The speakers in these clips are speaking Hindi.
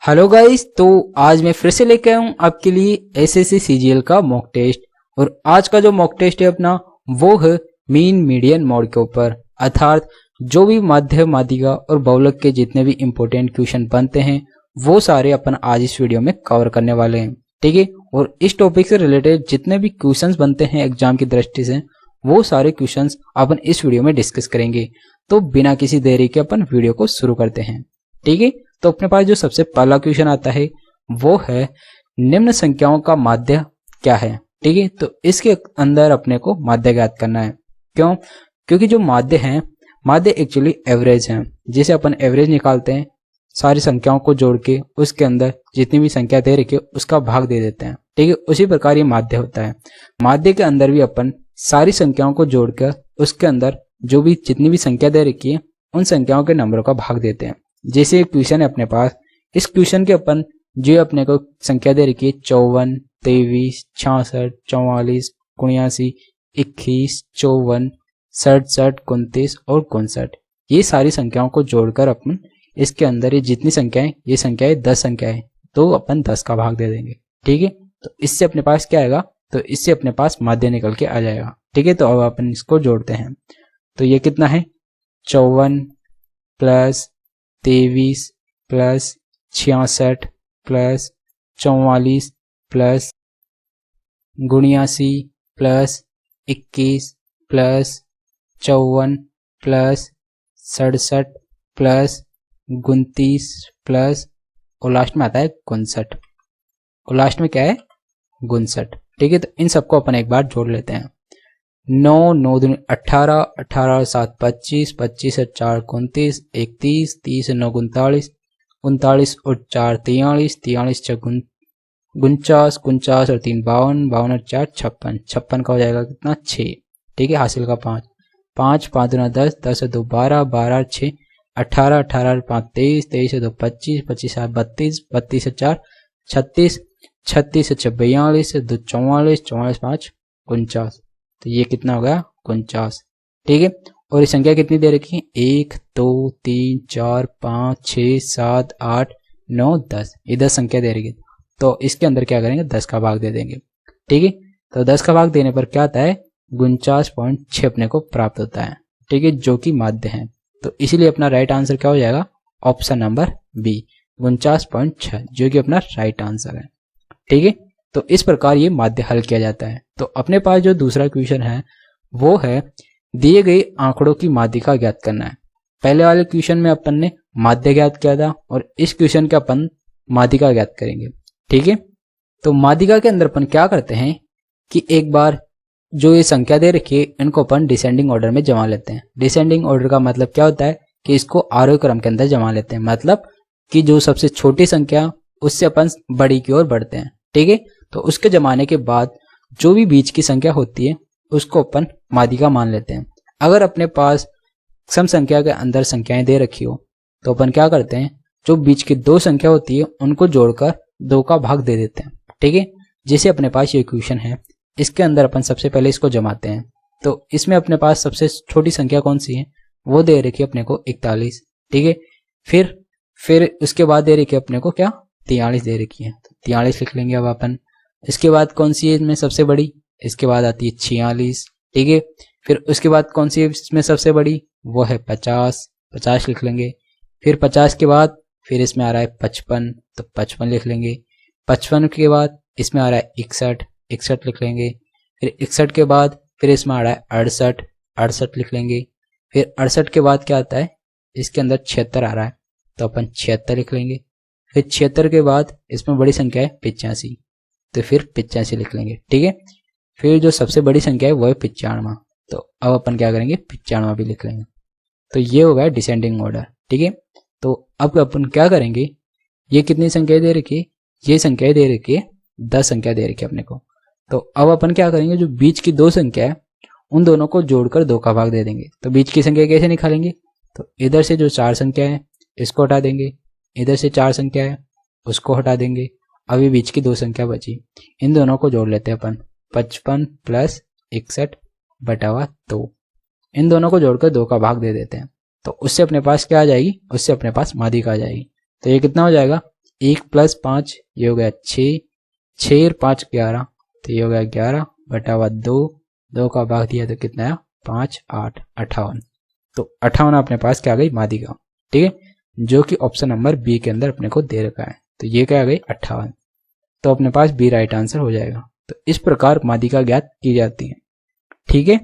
हेलो गाइस, तो आज मैं फिर से लेके आया हूँ आपके लिए एसएससी सीजीएल का मॉक टेस्ट। और आज का जो मॉक टेस्ट है अपना वो है मीन मीडियन मोड के ऊपर, अर्थात जो भी माध्य माध्यिका और बहुलक के जितने भी इंपॉर्टेंट क्वेश्चन बनते हैं वो सारे अपन आज इस वीडियो में कवर करने वाले हैं। ठीक है, और इस टॉपिक से रिलेटेड जितने भी क्वेश्चंस बनते हैं एग्जाम की दृष्टि से वो सारे क्वेश्चंस अपन इस वीडियो में डिस्कस करेंगे। तो बिना किसी देरी के अपन वीडियो को शुरू करते हैं। ठीक है, तो अपने पास जो सबसे पहला क्वेश्चन आता है वो है निम्न संख्याओं का माध्य क्या है। ठीक है, तो इसके अंदर अपने को माध्य ज्ञात करना है। क्यों? क्योंकि जो माध्य हैं, माध्य एक्चुअली एवरेज हैं, जिसे अपन एवरेज निकालते हैं सारी संख्याओं को जोड़ के उसके अंदर जितनी भी संख्या दे रखी है उसका भाग दे देते हैं। ठीक है, उसी प्रकार ये माध्य होता है। माध्य के अंदर भी अपन सारी संख्याओं को जोड़कर उसके अंदर जो भी जितनी भी संख्या दे रखी है उन संख्याओं के नंबरों का भाग देते हैं। जैसे एक क्वेश्चन है अपने पास, इस क्वेश्चन के अपन जो अपने को संख्या दे रखी है 54, 23, 66, 44, 79, 21, 54, 67, 29 और 59, ये सारी संख्याओं को जोड़कर अपन इसके अंदर ये जितनी संख्याएं, ये संख्याएं 10 संख्याएं, तो अपन 10 का भाग दे देंगे। ठीक है, तो इससे अपने पास क्या आएगा, तो इससे अपने पास माध्य निकल के आ जाएगा। ठीक है, तो अब अपन इसको जोड़ते हैं। तो ये कितना है, 54 plus 23 plus 66 plus 44 plus 79 plus 21 plus 54 plus 67 plus 29 plus और लास्ट में आता है 59, और लास्ट में क्या है 59। ठीक है, तो इन सबको अपन एक बार जोड़ लेते हैं। 9 9 दूनी 18, 18 7 25, 25 और 4 29, 31, 30 9 39, 39 और 4 43, 43 6 49, 49 और 3 52, 52 और 4 56, 56 का हो जाएगा कितना 6। ठीक है, हासिल का 5, 5 5 दूना 10, 10 और 2 12, 12 6 18, 18 और 5 23, 23 और 2 25, 25 7 32, 32 और 4 36, 36 और 6 42, 2 44, 44 5 49, तो ये कितना होगा 49। ठीक है, और ये संख्या कितनी दे रखी है, 1 2 3 4 5 6 7 8 9 10, ये 10 संख्या दे रखी है। तो इसके अंदर क्या करेंगे, 10 का भाग दे देंगे। ठीक है, तो 10 का भाग देने पर क्या आता है 49.6 अपने को प्राप्त होता है। ठीक है, जो कि माध्य है। तो इसीलिए अपना राइट आंसर क्या हो जाएगा, ऑप्शन नंबर बी 49.6, जो कि अपना राइट आंसर है। ठीक है, तो इस प्रकार ये माध्य हल किया जाता है। तो अपने पास जो दूसरा क्वेश्चन है वो है दिए गए आंकड़ों की माध्यिका ज्ञात करना है। पहले वाले क्वेश्चन में अपन ने माध्य ज्ञात किया था और इस क्वेश्चन के अपन माध्यिका ज्ञात करेंगे। ठीक है, तो माध्यिका के अंदर अपन क्या करते हैं कि एक बार जो ये संख्या दे रखी है इनको अपन डिसेंडिंग ऑर्डर में जमा लेते हैं। डिसेंडिंग ऑर्डर का मतलब क्या होता है कि इसको आरोही क्रम के अंदर जमा लेते हैं, मतलब कि जो सबसे छोटी संख्या उससे अपन बड़ी की ओर बढ़ते हैं। ठीक है, तो उसके जमाने के बाद जो भी बीच की संख्या होती है उसको अपन माध्यिका मान लेते हैं। अगर अपने पास सम संख्या के अंदर संख्याएं दे रखी हो तो अपन क्या करते हैं, जो बीच की दो संख्या होती है उनको जोड़कर 2 का भाग दे देते हैं। ठीक है, जैसे अपने पास ये इक्वेशन है, इसके अंदर अपन सबसे पहले इसको जमाते हैं। तो इसमें अपने पास सबसे छोटी संख्या कौन सी है, वो दे रखी है अपने को 41। ठीक है, फिर उसके बाद दे रखी है अपने को क्या 43 दे रखी है, तो 43 लिख लेंगे अब अपन। इसके बाद कौन सी है इसमें सबसे बड़ी, इसके बाद आती है 46। ठीक है, फिर उसके बाद कौन सी है इसमें सबसे बड़ी, वो है 50, 50 लिख लेंगे। फिर 50 के बाद फिर इसमें आ रहा है 55, तो 55 लिख लेंगे। 55 के बाद इसमें आ रहा है 61, 61 लिख लेंगे। फिर 61 के बाद फिर इसमें आ रहा है 68, 68 लिख लेंगे। फिर 68 के बाद क्या आता है, इसके अंदर 76 आ रहा है, तो अपन 76 लिख लेंगे। फिर 76 के बाद इसमें बड़ी संख्या है 85, तो फिर 85 लिख लेंगे। ठीक है, फिर जो सबसे बड़ी संख्या है वो है 95, तो अब अपन क्या करेंगे 95 भी लिख लेंगे। तो ये हो गया डिसेंडिंग ऑर्डर। ठीक है, तो अब अपन क्या करेंगे, ये कितनी संख्या दे रखी है, ये संख्या दे रखी है 10 संख्या दे रखी है अपने को। तो अब अपन क्या करेंगे, जो बीच की 2 संख्या है उन दोनों को जोड़कर 2 का भाग दे देंगे। तो बीच की संख्या कैसे निकालेंगे, तो इधर से जो 4 संख्या है इसको हटा देंगे, इधर से 4 संख्या है उसको हटा देंगे। अभी बीच की 2 संख्या बची, इन दोनों को जोड़ लेते हैं अपन। 55 प्लस 61 बटा 2, इन दोनों को जोड़कर 2 का भाग दे देते हैं। तो उससे अपने पास क्या आ जाएगी, उससे अपने पास माध्यिका आ जाएगी। तो ये कितना हो जाएगा 1 + 5 ये हो गया 6, 6 और 5 11, तो ये हो गया 11 बटा 2, 2 का भाग दिया तो कितना है 5 8 58। तो 58 अपने पास क्या आ गई मादिका, ठीक है, जो कि ऑप्शन नंबर बी के अंदर अपने को दे रखा है। तो ये क्या आ गई 58, तो अपने पास बी राइट आंसर हो जाएगा। तो इस प्रकार मादिका ज्ञात की जाती है, ठीक है।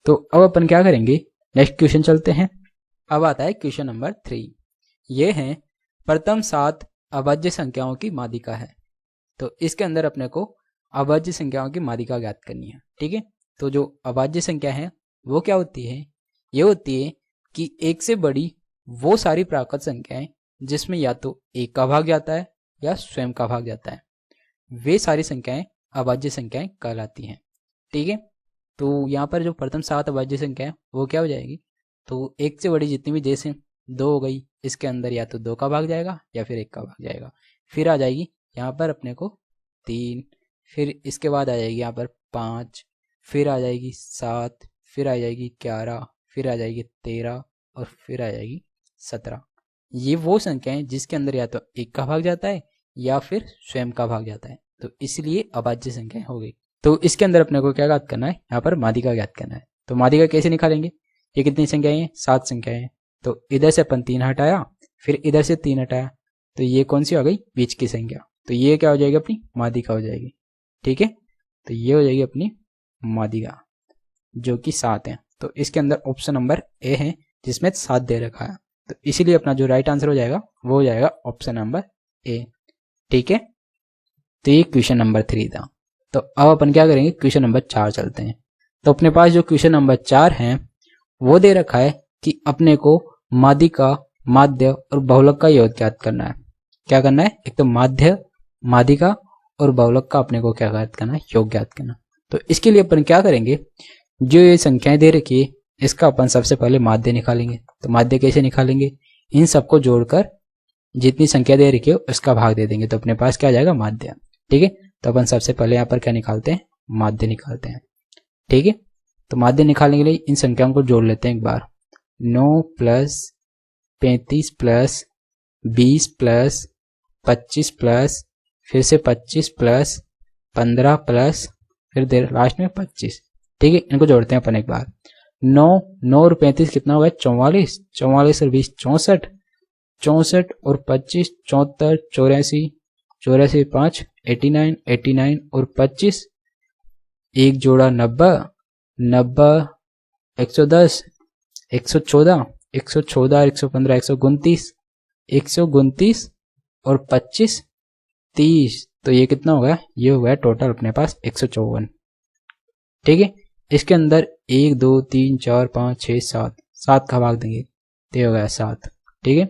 तो अब अपन क्या करेंगे, नेक्स्ट क्वेश्चन चलते हैं। अब आता है क्वेश्चन नंबर 3। ये है प्रथम 7 अभाज्य संख्याओं की मादिका है। तो इसके अंदर अपने को अभाज्य संख्याओं की मादिका ज्ञात करनी है, ठीक है। तो जो अभाज्य संख्या है वो क्या होती है, ये होती है कि एक से बड़ी वो सारी प्राकृत संख्याएं जिसमें या तो एक का भाग जाता है या स्वयं का भाग जाता है, वे सारी संख्याएं अभाज्य संख्याएं कहलाती हैं, ठीक है। तो यहाँ पर जो प्रथम 7 अभाज्य संख्या है वो क्या हो जाएगी, तो एक से बड़ी जितनी भी, जैसे 2 हो गई, इसके अंदर या तो 2 का भाग जाएगा या फिर 1 का भाग जाएगा। फिर आ जाएगी यहाँ पर अपने को 3, फिर इसके बाद आ जाएगी यहाँ पर 5, फिर आ जाएगी 7, फिर आ जाएगी 11, फिर आ जाएगी 13 और फिर आ जाएगी 17। ये वो संख्याएं जिसके अंदर या तो 1 का भाग जाता है या फिर स्वयं का भाग जाता है, तो इसलिए अभाज्य संख्याएं हो गई। तो इसके अंदर अपने को क्या ज्ञात करना है, यहाँ पर मादिका ज्ञात करना है। तो मादिका कैसे निकालेंगे, ये कितनी संख्याएं हैं, 7 संख्याएं हैं। तो इधर से अपन 3 हटाया, फिर इधर से 3 हटाया, तो ये कौन सी हो गई, बीच की संख्या। तो ये क्या हो जाएगी, अपनी मादिका हो जाएगी, ठीक है। तो ये हो जाएगी अपनी मादिका जो कि 7 है। तो इसके अंदर ऑप्शन नंबर ए है जिसमें 7 दे रखा है, तो इसीलिए अपना जो राइट आंसर हो जाएगा वो हो जाएगा ऑप्शन नंबर ए, ठीक है। तो ये क्वेश्चन नंबर 3 था। तो अब अपन क्या करेंगे, क्वेश्चन नंबर 4 चलते हैं। तो अपने पास जो क्वेश्चन नंबर 4 है वो दे रखा है कि अपने को मादिका, माध्य और बहुलक का योग ज्ञात करना है। क्या करना है, एक तो माध्य, मादिका और बहुलक का अपने को क्या ज्ञात करना है, योग ज्ञात करना। तो इसके लिए अपन क्या करेंगे, जो ये संख्याएं दे रखी है इसका अपन सबसे पहले माध्य निकालेंगे। तो माध्य कैसे निकालेंगे, इन सबको जोड़कर जितनी संख्या दे रखी है उसका भाग दे देंगे, तो अपने पास क्या आ जाएगा माध्य, ठीक है। तो अपन सबसे पहले यहाँ पर क्या निकालते हैं, माध्य निकालते हैं, ठीक है। तो माध्य निकालने के लिए इन संख्याओं को जोड़ लेते हैं एक बार। 9 + 35 + 20 + 25 + फिर से 25 + 15 + फिर लास्ट में 25, ठीक है। इनको जोड़ते हैं अपन एक बार। 9 और 35 कितना होगा, 44, 44 और 20 64, 64 और 25 74, 84, 84 5 89, 89 और 25, एक जोड़ा 90, 90 110, 114, 114 और 115 129, 129 और 25 30। तो ये कितना होगा, ये होगा टोटल अपने पास 154, ठीक है। इसके अंदर 1 2 3 4 5 6 7, 7 का भाग देंगे तो ये हो गया 7, ठीक है।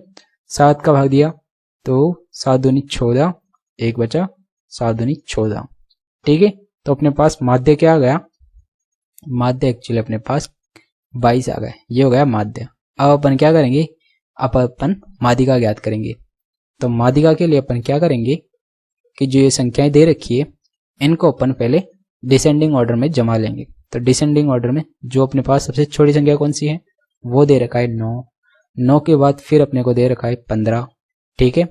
7 का भाग दिया तो 7 दूनी 14, एक बचा 7 दूनी 14, ठीक है। तो अपने पास माध्य क्या आ गया, माध्य एक्चुअली अपने पास 22 आ गए, ये हो गया माध्य। अब अपन क्या करेंगे, अब अपन मादिका ज्ञात करेंगे। तो मादिका के लिए अपन क्या करेंगे कि जो ये संख्याएं दे रखी है इनको अपन पहले डिसेंडिंग ऑर्डर में जमा लेंगे। तो डिसेंडिंग ऑर्डर में जो अपने पास सबसे छोटी संख्या कौन सी है, वो दे रखा है 9, 9 के बाद फिर अपने को दे रखा है 15, ठीक है।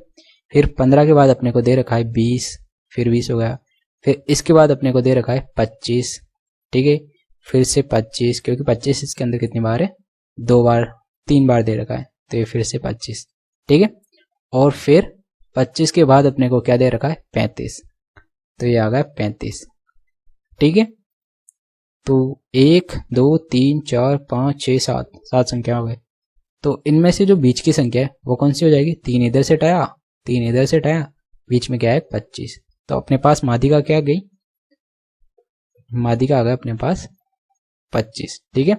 फिर 15 के बाद अपने को दे रखा है 20, फिर 20 हो गया। फिर इसके बाद अपने को दे रखा है 25, ठीक है। फिर से 25, क्योंकि 25 इसके अंदर कितनी बार है, 2 बार 3 बार दे रखा है, तो ये फिर से 25, ठीक है। और फिर 25 के बाद अपने को क्या दे रखा है 35, तो ये आ गया 35, ठीक है। तो 1 2 3 4 5 6 7, 7 संख्या हो गए। तो इनमें से जो बीच की संख्या है वो कौन सी हो जाएगी, 3 इधर से हटाया 3 इधर से हटाया, बीच में क्या है 25। तो अपने पास मादिका क्या गई, मादिका आ गया अपने पास 25, ठीक है।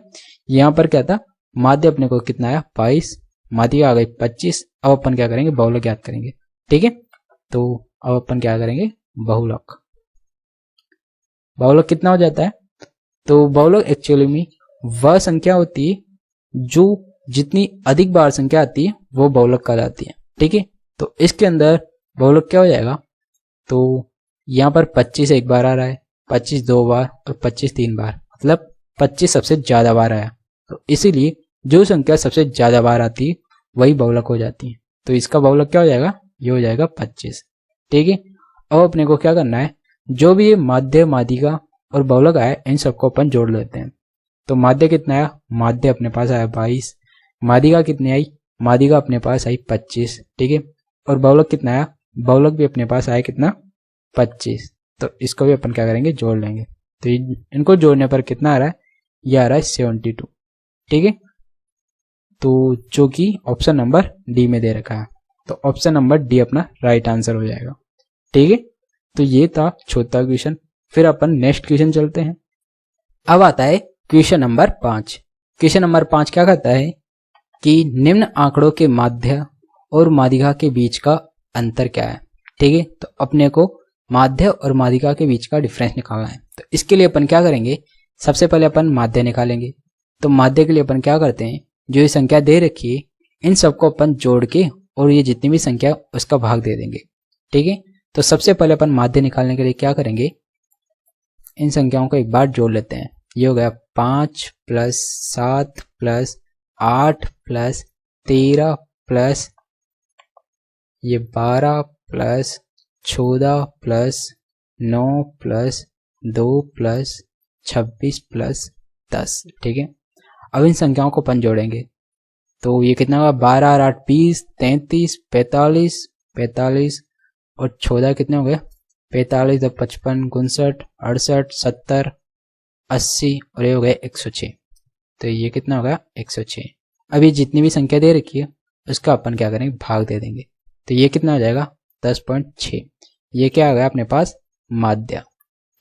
यहाँ पर क्या था, माध्य अपने को कितना आया 22, मादिका आ गई 25। अब अपन क्या करेंगे, बहुलक ज्ञात करेंगे, ठीक है। तो अब अपन क्या करेंगे, बहुलक। बहुलक कितना हो जाता है, तो बहुलक एक्चुअली में वह संख्या होती है जो जितनी अधिक बार संख्या आती है वो बहुलक कहलाती है, ठीक है। तो इसके अंदर बहुलक क्या हो जाएगा, तो यहाँ पर 25 एक बार आ रहा है, 25 2 बार और 25 3 बार, मतलब 25 सबसे ज्यादा बार आया। तो इसीलिए जो संख्या सबसे ज्यादा बार आती है वही बहुलक हो जाती है। तो इसका बहुलक क्या हो जाएगा ये हो जाएगा 25। ठीक है, अब अपने को क्या करना है, जो भी ये माध्य, माध्यिका और बहुलक आया इन सबको अपन जोड़ लेते हैं। तो माध्य कितना आया, माध्य अपने पास आया 22। माध्यिका कितनी आई, माध्यिका अपने पास आई 25। ठीक है, और बहुलक कितना आया, बहुलक भी अपने पास आया कितना, 25। तो इसको भी अपन क्या करेंगे, जोड़ लेंगे। तो इनको जोड़ने पर कितना आ रहा है, ये आ रहा है 72। ठीक है, तो जो कि ऑप्शन नंबर डी में दे रखा है, तो ऑप्शन नंबर डी अपना राइट आंसर हो जाएगा। ठीक है, तो ये था छोटा क्वेश्चन। फिर अपन नेक्स्ट क्वेश्चन चलते हैं। अब आता है क्वेश्चन नंबर 5। क्वेश्चन नंबर 5 क्या कहता है कि निम्न आंकड़ों के माध्य और माध्यिका के बीच का अंतर क्या है। ठीक है, तो अपने को माध्य और माध्यिका के बीच का डिफरेंस निकालना है। तो इसके लिए अपन क्या करेंगे, सबसे पहले अपन माध्य निकालेंगे। तो माध्य के लिए अपन क्या करते हैं, जो ये संख्या दे रखी है इन सबको अपन जोड़ के और ये जितनी भी संख्या उसका भाग दे देंगे। ठीक है, तो सबसे पहले अपन माध्य निकालने के लिए क्या करेंगे, इन संख्याओं को एक बार जोड़ लेते हैं। ये हो गया 5 + 7 + 8 + 13 प्लस ये 12 + 14 + 9 + 2 + 26 + 10। ठीक है, अब इन संख्याओं को अपन जोड़ेंगे। तो ये कितना होगा, 12 और 8 20, 33, 45, 45 और 14 कितने हो गए, 45 और 55, 59, 68, 70, 80 और ये हो गया 106। तो ये कितना होगा, 106। अब ये जितनी भी संख्या दे रखी है उसका अपन क्या करेंगे, भाग दे देंगे। तो ये कितना हो जाएगा, 10.6। ये क्या आ गया अपने पास, माध्य।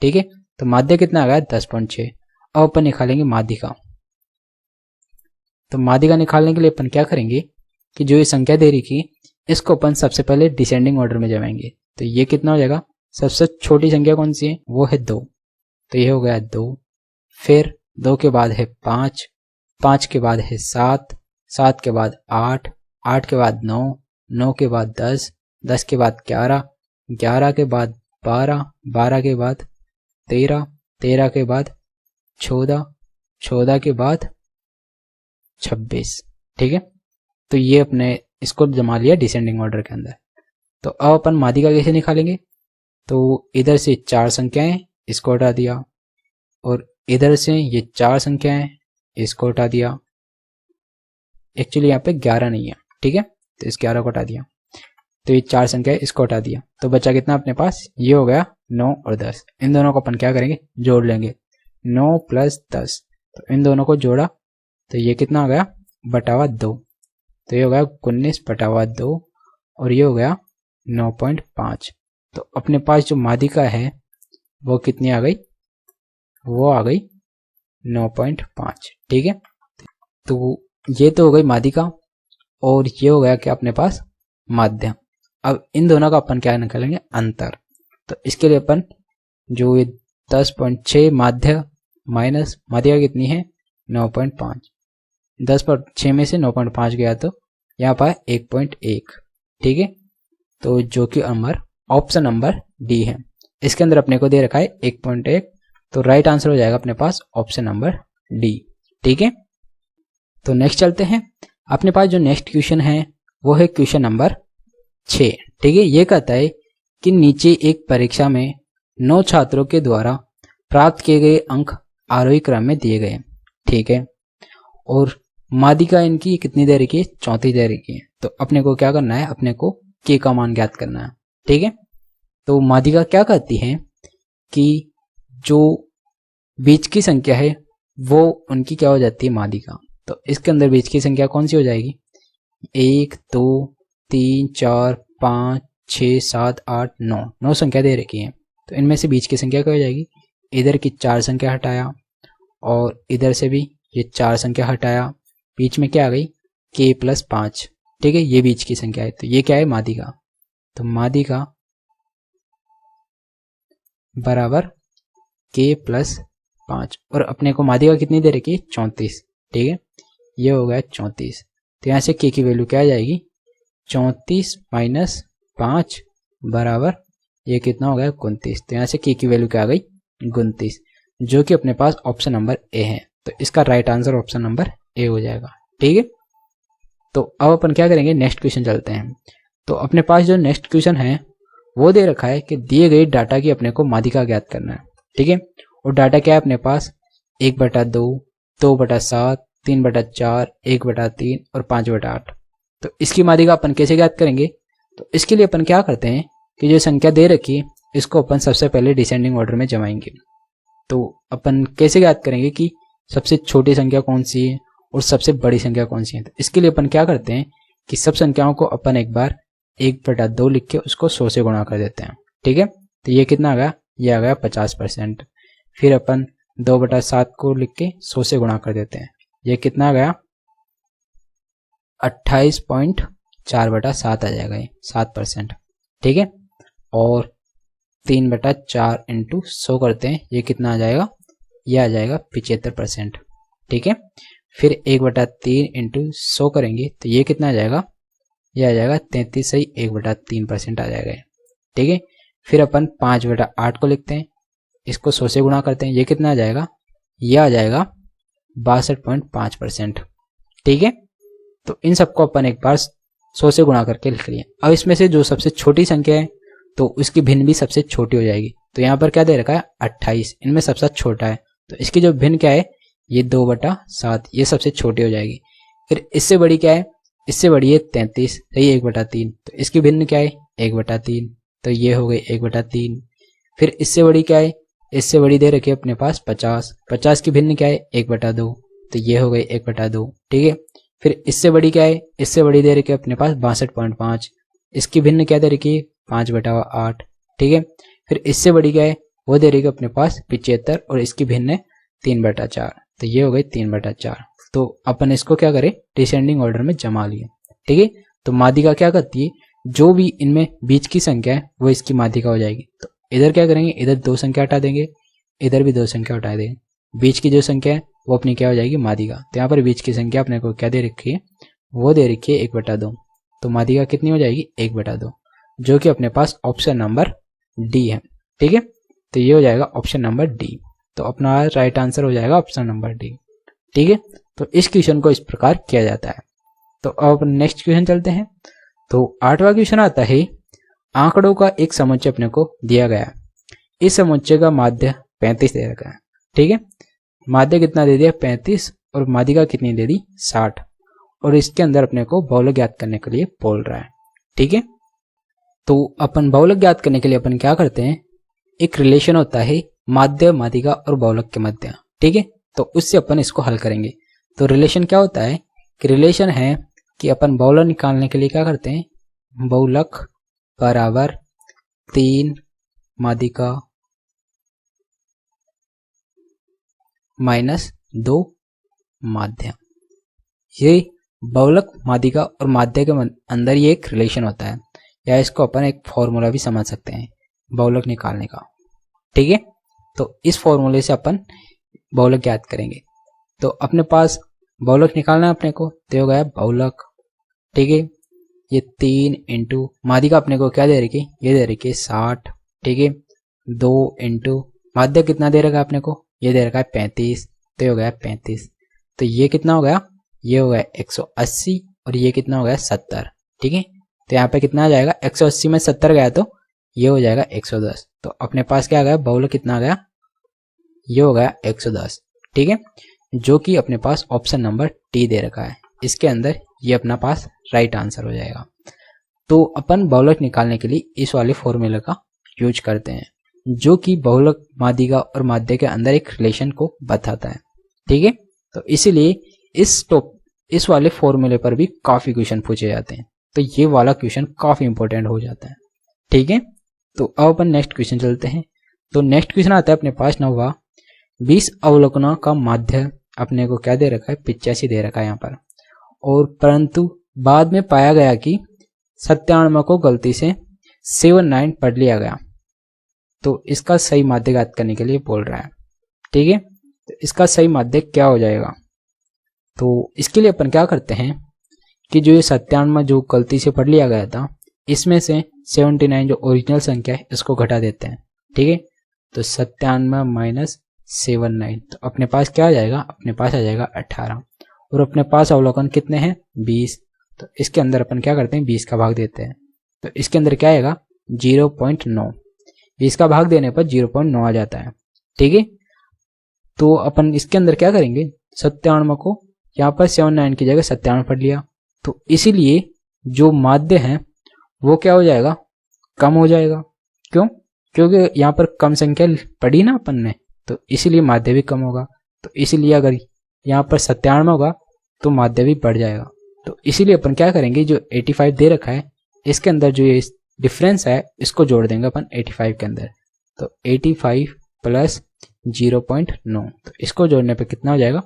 ठीक है, तो माध्य कितना आ गया, 10.6। अब अपन निकालेंगे माध्यिका। तो माध्यिका निकालने के लिए अपन क्या करेंगे कि जो ये संख्या दे रखी है इसको अपन सबसे पहले डिसेंडिंग ऑर्डर में जमाएंगे। तो ये कितना हो जाएगा, सबसे छोटी संख्या कौन सी है, वो है 2। तो ये हो गया 2। फिर 2 के बाद है 5, 5 के बाद है 7, 7 के बाद 8, 8 के बाद 9, 9 के बाद 10, 10 के बाद 11, 11 के बाद 12, 12 के बाद 13, 13 के बाद 14, 14 के बाद 26। ठीक है, तो ये अपने इसको जमा लिया डिसेंडिंग ऑर्डर के अंदर। तो अब अपन माध्यिका कैसे निकालेंगे, तो इधर से 4 संख्याएं इसको हटा दिया और इधर से ये 4 संख्याएं इसको हटा दिया। एक्चुअली यहाँ पे 11 नहीं है। ठीक है, तो इस 11 को हटा दिया, तो ये 4 संख्याएं इसको हटा दिया। तो बचा कितना अपने पास, ये हो गया 9 और 10। इन दोनों को अपन क्या करेंगे, जोड़ लेंगे। 9 + 10, तो इन दोनों को जोड़ा तो ये कितना हो गया, बटावा 2। तो ये हो गया 19/2 और ये हो गया 9.5। तो अपने पास जो माध्यिका है वो कितनी आ गई, वो आ गई 9.5। ठीक है, तो ये तो हो गई माध्यिका और ये हो गया क्या अपने पास, माध्य। अब इन दोनों का अपन क्या निकालेंगे, अंतर। तो इसके लिए अपन जो ये 10.6 माध्य माइनस माध्यिका कितनी है, 9.5। 10/6 में से 9.5 गया तो यहाँ पर 1.1। ठीक है, तो जो कि ऑप्शन नंबर डी है। इसके अंदर अपने को दे रखा है 1.1, तो राइट आंसर हो जाएगा अपने पास ऑप्शन नंबर डी। ठीक है, तो नेक्स्ट चलते हैं। अपने पास जो नेक्स्ट क्वेश्चन है वो है क्वेश्चन नंबर 6। ठीक है, ये कहता है कि नीचे एक परीक्षा में 9 छात्रों के द्वारा प्राप्त किए गए अंक आरोही क्रम में दिए गए। ठीक है, और माध्यिका इनकी कितनी दे रखी है, 34 दे रखी है। तो अपने को क्या करना है, अपने को के का मान ज्ञात करना है। ठीक है, तो माध्यिका क्या कहती है कि जो बीच की संख्या है वो उनकी क्या हो जाती है, माध्यिका। तो इसके अंदर बीच की संख्या कौन सी हो जाएगी, 1 2 3 4 5 6 7 8 9, 9 संख्या दे रखी है। तो इनमें से बीच की संख्या क्या हो जाएगी, इधर की 4 संख्या हटाया और इधर से भी ये 4 संख्या हटाया, बीच में क्या आ गई, k + 5। ठीक है, ये बीच की संख्या है। तो ये क्या है, माध्यिका। तो माध्यिका बराबर k + 5 और अपने को माध्यिका कितनी दे रखी है, 34। ठीक है, ये हो गया 34। तो यहाँ से k की वैल्यू क्या आ जाएगी, 34 - 5 बराबर ये कितना हो गया, 29। तो यहाँ से k की वैल्यू क्या आ गई, 29, जो कि अपने पास ऑप्शन नंबर ए है। तो इसका right answer option number A हो जाएगा। ठीक है, तो अब अपन क्या करेंगे, नेक्स्ट क्वेश्चन चलते हैं। तो अपने पास जो नेक्स्ट क्वेश्चन है वो दे रखा है कि दिए गए डाटा की अपने को माध्यिका ज्ञात करना है। ठीक है, और डाटा क्या है अपने पास 1/2, 2/7, 3/4, 1/3 और 5/8। तो इसकी माध्यिका अपन कैसे ज्ञात करेंगे? तो इसके लिए अपन क्या करते हैं कि जो संख्या दे रखी है इसको अपन सबसे पहले डिसेंडिंग ऑर्डर में जमाएंगे। तो अपन कैसे ज्ञात करेंगे कि सबसे छोटी संख्या कौन सी है और सबसे बड़ी संख्या कौन सी है? तो इसके लिए अपन क्या करते हैं कि सब संख्याओं को अपन एक बार 1/2 लिख के उसको 100 से गुणा कर देते हैं। ठीक है, तो ये कितना आ गया? ये आ गया 50%। फिर अपन 2/7 को लिख के 100 से गुणा कर देते हैं। ये कितना आ गया? 28.4/7 आ जाएगा, ये 7%। ठीक है, और 3/4 इंटू 100 करते हैं, ये कितना आ जाएगा? ये आ जाएगा 75%। ठीक है, फिर 1/3 इंटू 100 करेंगे तो ये कितना आ जाएगा? ये आ जाएगा 33 सही 1/3% आ जाएगा। ठीक है, फिर अपन 5/8 को लिखते हैं, इसको 100 से गुणा करते हैं, ये कितना आ जाएगा? ये आ जाएगा 62.5%। ठीक है, तो इन सबको अपन एक बार 100 से गुणा करके लिख लिया। अब इसमें से जो सबसे छोटी संख्या है तो उसकी भिन्न भी सबसे छोटी हो जाएगी। तो यहाँ पर क्या दे रखा है? 28, इनमें सबसे छोटा है तो इसकी जो भिन्न क्या है? ये 2/7, ये सबसे छोटी हो जाएगी। फिर इससे बड़ी क्या है? इससे बड़ी है 33 सही 1/3, तो इसकी भिन्न क्या है? 1/3, तो ये हो गई 1/3। फिर इससे बड़ी क्या है? इससे बड़ी दे रखी है अपने पास 50, 50 की भिन्न क्या है? 1/2, तो ये हो गई 1/2। ठीक है, फिर इससे बड़ी क्या है? इससे बड़ी दे रखी है अपने पास 62.5, इसकी भिन्न क्या दे रखी है? 5/8। ठीक है, फिर इससे बड़ी क्या है? वो दे रही है अपने पास 75 और इसकी भिन्न है 3/4, तो ये हो गई 3/4। तो अपन इसको क्या करें? डिसेंडिंग ऑर्डर में जमा लिए। ठीक है, तो माध्यिका क्या करती है? जो भी इनमें बीच की संख्या है वो इसकी माध्यिका हो जाएगी। तो इधर क्या करेंगे? इधर 2 संख्या हटा देंगे, इधर भी 2 संख्या हटा देंगे, बीच की जो संख्या है वो अपनी क्या हो जाएगी? माध्यिका। तो यहाँ पर बीच की संख्या अपने को क्या दे रखी है? वो दे रखी है 1/2, तो माध्यिका कितनी हो जाएगी? 1/2, जो कि अपने पास ऑप्शन नंबर डी है। ठीक है, तो ये हो जाएगा ऑप्शन नंबर डी। तो अपना राइट आंसर हो जाएगा ऑप्शन नंबर डी। ठीक है, तो इस क्वेश्चन को इस प्रकार किया जाता है। तो अब नेक्स्ट क्वेश्चन चलते हैं। तो 8वां क्वेश्चन आता है, आंकड़ों का एक समुच्चय अपने को दिया गया है। इस समुच्चय का माध्य 35 दे रखा है। ठीक है, माध्य कितना दे दिया? 35, और माध्यिका कितनी दे दी? 60, और इसके अंदर अपने को बहुलक ज्ञात करने के लिए बोल रहा है। ठीक है, तो अपन बहुलक ज्ञात करने के लिए अपन क्या करते हैं? एक रिलेशन होता है माध्य, माध्यिका और बहुलक के मध्य। ठीक है, तो उससे अपन इसको हल करेंगे। तो रिलेशन क्या होता है कि रिलेशन है कि अपन बहुलक निकालने के लिए क्या करते हैं? बहुलक बराबर 3 माध्यिका माइनस 2 माध्य। ये बहुलक, माध्यिका और माध्य के अंदर ये एक रिलेशन होता है, या इसको अपन एक फॉर्मूला भी समझ सकते हैं बहुलक निकालने का। ठीक है, तो इस फॉर्मूले से अपन बहुलक ज्ञात करेंगे। तो अपने पास बहुलक निकालना है अपने को, तो हो गया बहुलक। ठीक है, ये 3 इंटू माध्यिका अपने को क्या दे रखी? ये दे रखी है 60। ठीक है, 2 इंटू माध्य कितना दे रखा है अपने को? ये दे रखा है 35, तो हो गया 35। तो ये कितना हो गया? ये हो गया 180, और ये कितना हो गया? 70। ठीक है, तो यहाँ पे कितना आ जाएगा? 180 में 70 गया तो ये हो जाएगा 110। तो अपने पास क्या आ गया? बहुलक कितना आ गया? ये हो गया 110। ठीक है, जो कि अपने पास ऑप्शन नंबर टी दे रखा है, इसके अंदर ये अपना पास राइट आंसर हो जाएगा। तो अपन बहुलक निकालने के लिए इस वाले फॉर्मूले का यूज करते हैं, जो कि बहुलक, माध्यिका और माध्य के अंदर एक रिलेशन को बताता है। ठीक है, तो इसीलिए इस वाले फॉर्मूले पर भी काफी क्वेश्चन पूछे जाते हैं, तो ये वाला क्वेश्चन काफी इंपॉर्टेंट हो जाता है। ठीक है, तो अब अपन नेक्स्ट क्वेश्चन चलते हैं। तो नेक्स्ट क्वेश्चन आता है अपने पास 9वां, 20 अवलोकनों का माध्य अपने को क्या दे रखा है? 85 दे रखा है यहाँ पर, और परंतु बाद में पाया गया कि 97 को गलती से 79 पढ़ लिया गया, तो इसका सही माध्य ज्ञात करने के लिए बोल रहा है। ठीक है, तो इसका सही माध्य क्या हो जाएगा? तो इसके लिए अपन क्या करते हैं कि जो ये 97 जो गलती से पढ़ लिया गया था, इसमें से 79 जो ओरिजिनल संख्या है इसको घटा देते हैं। ठीक है, तो 97 माइनस 79, तो अपने पास क्या आ जाएगा? अपने पास आ जाएगा 18, और अपने पास अवलोकन कितने हैं? 20, तो इसके अंदर अपन क्या करते हैं? 20 का भाग देते हैं, तो इसके अंदर क्या आएगा 0.9, इसका भाग देने पर 0.9 आ जाता है। ठीक है, तो अपन इसके अंदर क्या करेंगे, 97 को यहाँ पर 79 की जगह 97 पढ़ लिया, तो इसीलिए जो माध्य है वो क्या हो जाएगा, कम हो जाएगा। क्यों, क्योंकि यहाँ पर कम संख्या पढ़ी ना अपन ने, तो इसीलिए माध्य भी कम होगा। तो इसीलिए अगर यहाँ पर 97 होगा तो माध्य भी बढ़ जाएगा। तो इसीलिए अपन क्या करेंगे, जो 85 दे रखा है इसके अंदर जो ये डिफरेंस है इसको जोड़ देंगे अपन 85 के अंदर। तो 85 प्लस 0.9, तो इसको जोड़ने पे कितना हो जाएगा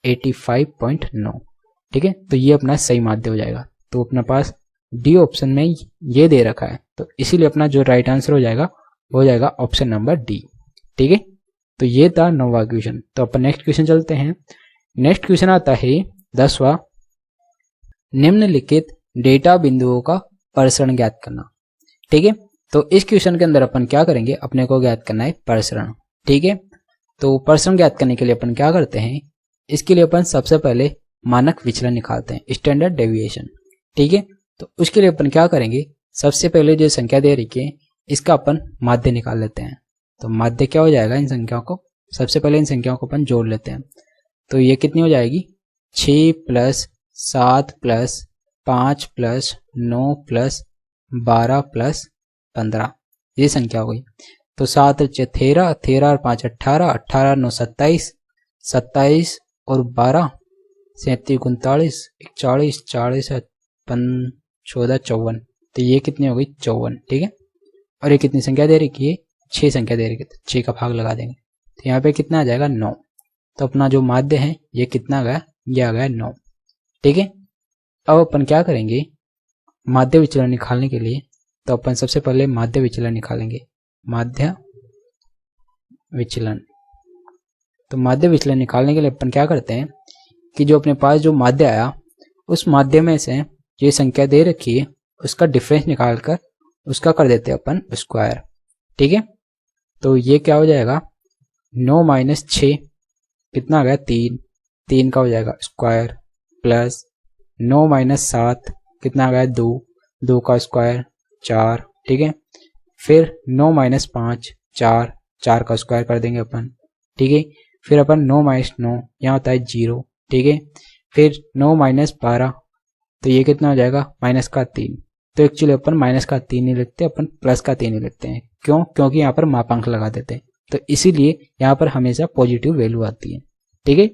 85.9। ठीक है, तो ये अपना सही माध्य हो जाएगा। तो अपने पास डी ऑप्शन में ये दे रखा है, तो इसीलिए अपना जो राइट आंसर हो जाएगा वो हो जाएगा ऑप्शन नंबर डी। ठीक है, तो ये था 9वां क्वेश्चन। तो अपन नेक्स्ट क्वेश्चन चलते हैं। नेक्स्ट क्वेश्चन आता है 10वां, निम्नलिखित डेटा बिंदुओं का प्रसरण ज्ञात करना। ठीक है, तो इस क्वेश्चन के अंदर अपन क्या करेंगे, अपने को ज्ञात करना है प्रसरण। ठीक है, तो प्रसरण ज्ञात करने के लिए अपन क्या करते हैं, इसके लिए अपन सबसे पहले मानक विचलन निकालते हैं, स्टैंडर्ड डेविएशन। ठीक है, तो उसके लिए अपन क्या करेंगे, सबसे पहले जो संख्या दे रखी है इसका अपन माध्य निकाल लेते हैं। तो माध्य क्या हो जाएगा, इन संख्याओं को सबसे पहले इन संख्याओं को अपन जोड़ लेते हैं। तो ये कितनी हो जाएगी, 6 plus 7 plus 5 plus 9 plus 12 plus 15, ये संख्या हो गई। तो 7 13, 13 और 5 18, 18 9 27, 27 और 12 37 39 41 40 14 54, तो ये कितनी हो गई 54। ठीक है, और ये कितनी संख्या दे रखी है, 6 संख्या दे रखी है, तो 6 का भाग लगा देंगे, तो यहाँ पे कितना आ जाएगा 9। तो अपना जो माध्य है ये कितना आ गया, ये आ गया 9। ठीक है, अब अपन क्या करेंगे, माध्य विचलन निकालने के लिए, तो अपन सबसे पहले माध्य विचलन निकालेंगे, माध्य विचलन। तो माध्य विचलन निकालने के लिए अपन क्या करते हैं कि जो अपने पास जो माध्य आया उस माध्य में से ये संख्या दे रखी है उसका डिफरेंस निकालकर उसका कर देते हैं अपन स्क्वायर। ठीक है, तो ये क्या हो जाएगा, 9 माइनस 6 कितना आ गया 3, 3 का हो जाएगा स्क्वायर, प्लस 9 माइनस 7 कितना आ गया 2, 2 का स्क्वायर 4। ठीक है, फिर 9 माइनस 5 4, 4 का स्क्वायर कर देंगे अपन। ठीक है, फिर अपन 9 माइनस 9 यहाँ होता है 0। ठीक है, फिर 9 माइनस 12, तो ये कितना हो जाएगा माइनस का 3। तो एक्चुअली अपन माइनस का 3 नहीं लिखते, अपन प्लस का 3 ही लिखते हैं। क्यों, क्योंकि यहाँ पर मापांक लगा देते हैं, तो इसीलिए यहाँ पर हमेशा पॉजिटिव वैल्यू आती है। ठीक है,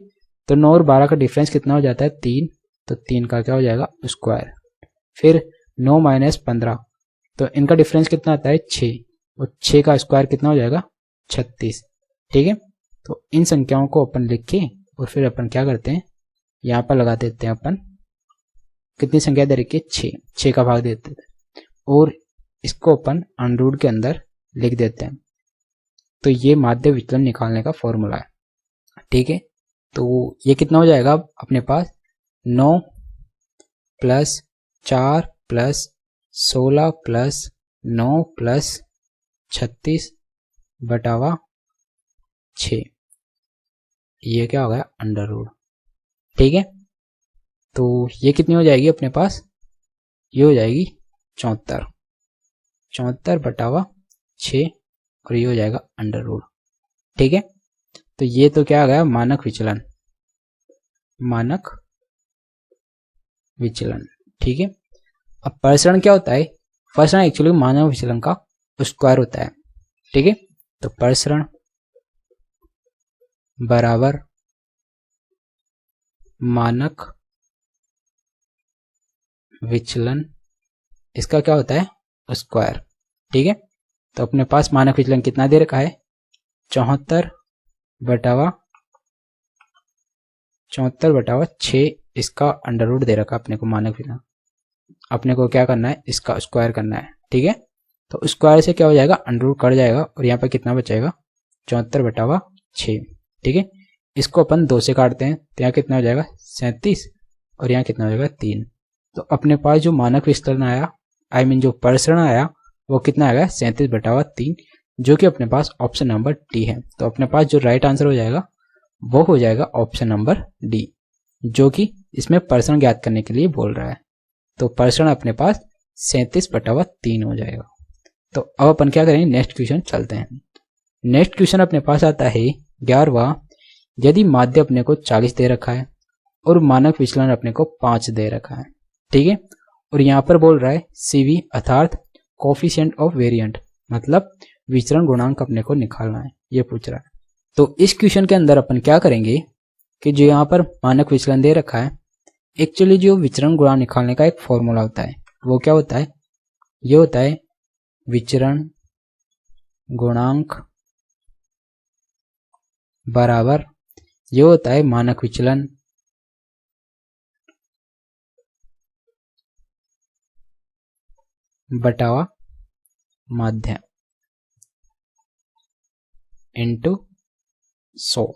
तो 9 और 12 का डिफरेंस कितना हो जाता है 3, तो 3 का क्या हो जाएगा स्क्वायर। फिर 9 माइनस 15, तो इनका डिफरेंस कितना आता है 6, और 6 का स्क्वायर कितना हो जाएगा 36। ठीक है, तो इन संख्याओं को अपन लिख के और फिर अपन क्या करते हैं, यहाँ पर लगा देते हैं अपन कितनी संख्या दे रखी है 6, 6 का भाग देते हैं और इसको अपन अंडररूट के अंदर लिख देते हैं। तो ये माध्य विचलन निकालने का फॉर्मूला है। ठीक है, तो ये कितना हो जाएगा अपने पास 9 प्लस 4 प्लस 16 प्लस 9 प्लस 36 बटावा 6, ये क्या हो गया अंडर रूट। ठीक है, तो ये कितनी हो जाएगी अपने पास, ये हो जाएगी 74, 74 बटावा 6 और ये हो जाएगा अंडर रूट। ठीक है, तो ये तो क्या आ गया मानक विचलन, मानक विचलन। ठीक है, अब प्रसरण क्या होता है, प्रसरण एक्चुअली मानक विचलन का स्क्वायर होता है। ठीक है, तो प्रसरण बराबर मानक विचलन, इसका क्या होता है स्क्वायर। ठीक है, तो अपने पास मानक विचलन कितना दे रखा है 74 बटावा 6, इसका अंडर रूट दे रखा अपने को मानक विचलन। अपने को क्या करना है, इसका स्क्वायर करना है। ठीक है, तो स्क्वायर से क्या हो जाएगा अंडर रूट कट जाएगा और यहाँ पर कितना बचेगा 74 बटावा 6। ठीक है, इसको अपन 2 से काटते हैं तो यहाँ कितना हो जाएगा 37 और यहाँ कितना हो जाएगा 3। तो अपने पास जो मानक विचलन आया, आई मीन जो प्रसरण आया वो कितना आएगा 37 बटावा 3, जो कि अपने पास ऑप्शन नंबर डी है। तो अपने पास जो राइट आंसर हो जाएगा वो हो जाएगा ऑप्शन नंबर डी, जो कि इसमें प्रसरण ज्ञात करने के लिए बोल रहा है। तो प्रसरण अपने पास 37/3 हो जाएगा। तो अब अपन क्या करेंगे, नेक्स्ट क्वेश्चन चलते हैं। नेक्स्ट क्वेश्चन अपने पास आता है 11वां। यदि माध्य अपने को 40 दे रखा है और मानक विचलन अपने को 5 दे रखा है, ठीक है, और यहाँ पर बोल रहा है CV अर्थात कोफिशिएंट ऑफ वेरिएंट, मतलब विचरण गुणांक अपने को निकालना है, ये पूछ रहा है। तो इस क्वेश्चन के अंदर अपन क्या करेंगे कि जो यहाँ पर मानक विचलन दे रखा है, एक्चुअली जो विचरण गुणांक निकालने का एक फॉर्मूला होता है, वो क्या होता है, ये होता है विचरण गुणांक बराबर, ये होता है मानक विचलन बटावा माध्य इनटू 100,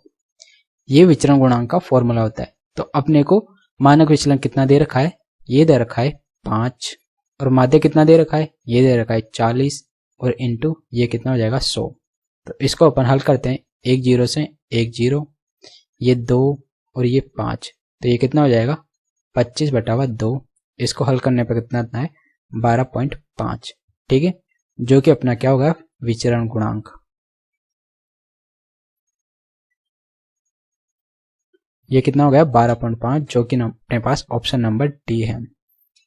ये विचरण गुणांक का फॉर्मूला होता है। तो अपने को मानक विचलन कितना दे रखा है, ये दे रखा है 5, और माध्य कितना दे रखा है, ये दे रखा है 40, और इनटू ये कितना हो जाएगा 100। तो इसको अपन हल करते हैं, 1 0 से 1 0, ये 2 और ये 5, तो ये कितना हो जाएगा 25/2। इसको हल करने पर कितना आता है 12.5, ठीक है, जो कि अपना क्या होगा विचरण गुणांक। ये कितना हो गया 12.5, जो कि अपने पास ऑप्शन नंबर डी है।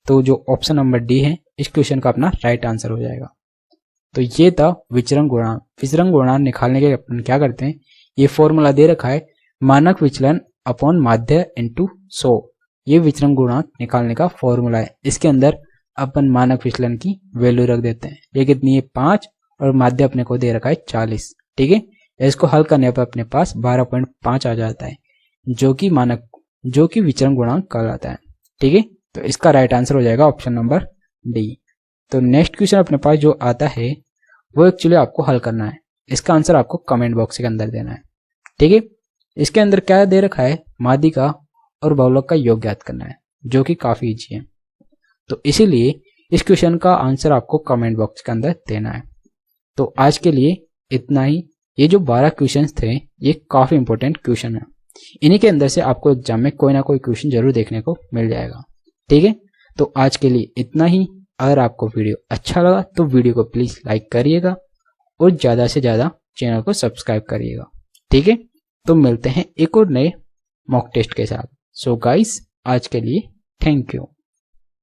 तो जो ऑप्शन नंबर डी है इस क्वेश्चन का अपना राइट आंसर हो जाएगा। तो ये था विचरण गुणांक। विचरण गुणांक निकालने के अपन क्या करते हैं, ये फॉर्मूला दे रखा है मानक विचलन अपॉन माध्य इनटू 100, ये विचरण गुणांक निकालने का फॉर्मूला है। इसके अंदर अपन मानक विचलन की वैल्यू रख देते हैं, ये कितनी है 5, और माध्य अपने को दे रखा है 40, ठीक है। इसको हल करने पर अपने पास 12.5 आ जाता है, जो कि विचरण गुणांक कहलाता है, ठीक है। तो इसका राइट आंसर हो जाएगा ऑप्शन नंबर डी। तो नेक्स्ट क्वेश्चन अपने पास जो आता है वो एक्चुअली आपको हल करना है, इसका आंसर आपको कमेंट बॉक्स के अंदर देना है, ठीक है। इसके अंदर क्या दे रखा है, माध्यिका और बहुलक का योग ज्ञात करना है, जो कि काफी इजी है। तो इसीलिए इस क्वेश्चन का आंसर आपको कमेंट बॉक्स के अंदर देना है। तो आज के लिए इतना ही। ये जो 12 क्वेश्चन थे ये काफी इंपॉर्टेंट क्वेश्चन है, इन्हीं के अंदर से आपको एग्जाम में कोई ना कोई क्वेश्चन जरूर देखने को मिल जाएगा, ठीक है। तो आज के लिए इतना ही। अगर आपको वीडियो अच्छा लगा तो वीडियो को प्लीज लाइक करिएगा और ज्यादा से ज्यादा चैनल को सब्सक्राइब करिएगा, ठीक है। तो मिलते हैं एक और नए मॉक टेस्ट के साथ। सो गाइस, आज के लिए थैंक यू।